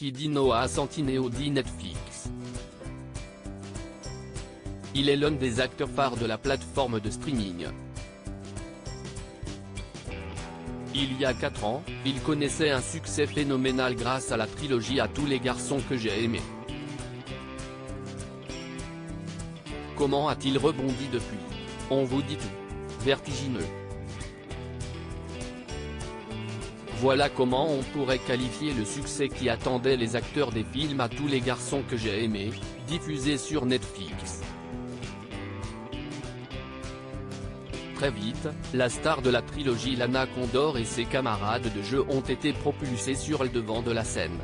Qui dit Noah Centineo dit Netflix. Il est l'un des acteurs phares de la plateforme de streaming. Il y a 4 ans, il connaissait un succès phénoménal grâce à la trilogie À tous les garçons que j'ai aimés. Comment a-t-il rebondi depuis? On vous dit tout. Vertigineux. Voilà comment on pourrait qualifier le succès qui attendait les acteurs des films À tous les garçons que j'ai aimés, diffusés sur Netflix. Très vite, la star de la trilogie Lana Condor et ses camarades de jeu ont été propulsés sur le devant de la scène.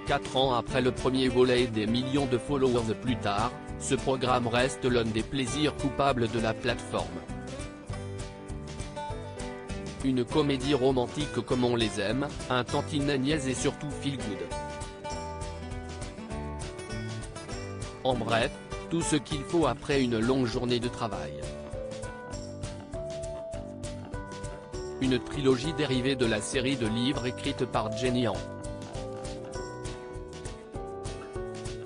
4 ans après le premier volet et des millions de followers plus tard, ce programme reste l'un des plaisirs coupables de la plateforme. Une comédie romantique comme on les aime, un tantinet niaise et surtout feel good. En bref, tout ce qu'il faut après une longue journée de travail. Une trilogie dérivée de la série de livres écrite par Jenny Han.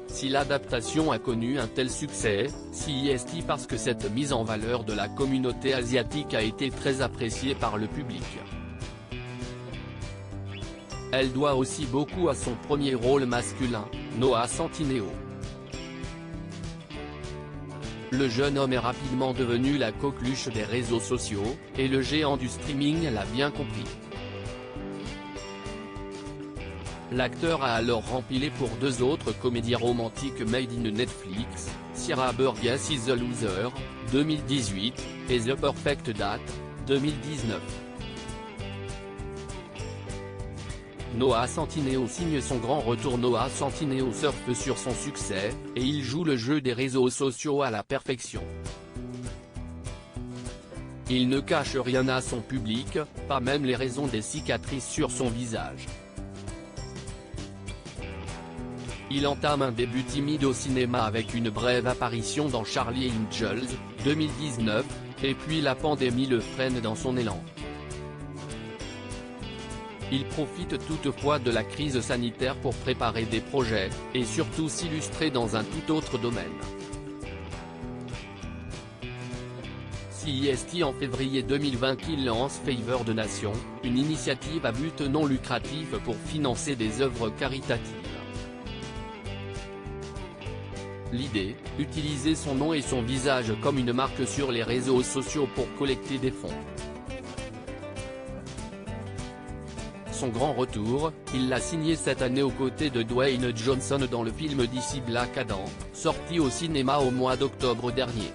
Si l'adaptation a connu un tel succès, c'est parce que cette mise en valeur de la communauté asiatique a été très appréciée par le public. Elle doit aussi beaucoup à son premier rôle masculin, Noah Centineo. Le jeune homme est rapidement devenu la coqueluche des réseaux sociaux, et le géant du streaming l'a bien compris. L'acteur a alors rempilé pour 2 autres comédies romantiques made in Netflix, Sierra Burgess is the Loser, 2018, et The Perfect Date, 2019. Noah Centineo signe son grand retour. Noah Centineo surfe sur son succès, et il joue le jeu des réseaux sociaux à la perfection. Il ne cache rien à son public, pas même les raisons des cicatrices sur son visage. Il entame un début timide au cinéma avec une brève apparition dans Charlie Angels, 2019, et puis la pandémie le freine dans son élan. Il profite toutefois de la crise sanitaire pour préparer des projets, et surtout s'illustrer dans un tout autre domaine. CEST en février 2020 qu'il lance Favor de Nation, une initiative à but non lucratif pour financer des œuvres caritatives. L'idée, utiliser son nom et son visage comme une marque sur les réseaux sociaux pour collecter des fonds. Son grand retour, il l'a signé cette année aux côtés de Dwayne Johnson dans le film DC Black Adam, sorti au cinéma au mois d'octobre dernier.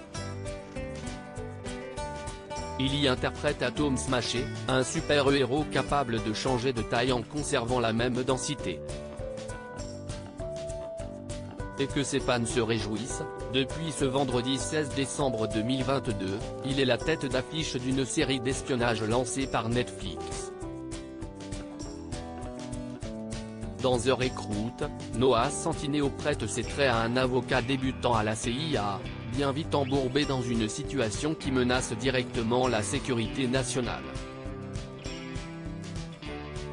Il y interprète Atom Smasher, un super-héros capable de changer de taille en conservant la même densité. Et que ses fans se réjouissent, depuis ce vendredi 16 décembre 2022, il est la tête d'affiche d'une série d'espionnage lancée par Netflix. Dans The Recruit, Noah Centineo prête ses traits à un avocat débutant à la CIA, bien vite embourbé dans une situation qui menace directement la sécurité nationale.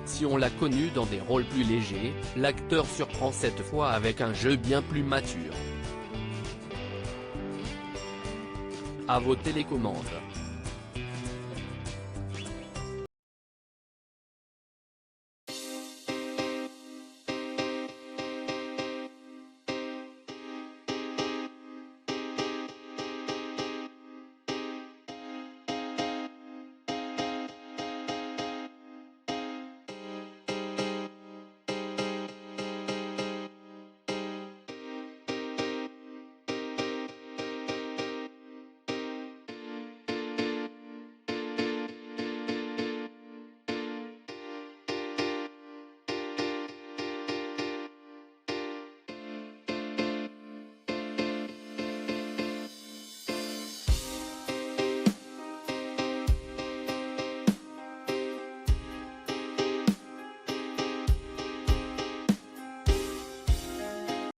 Si on l'a connu dans des rôles plus légers, l'acteur surprend cette fois avec un jeu bien plus mature. À vos télécommandes.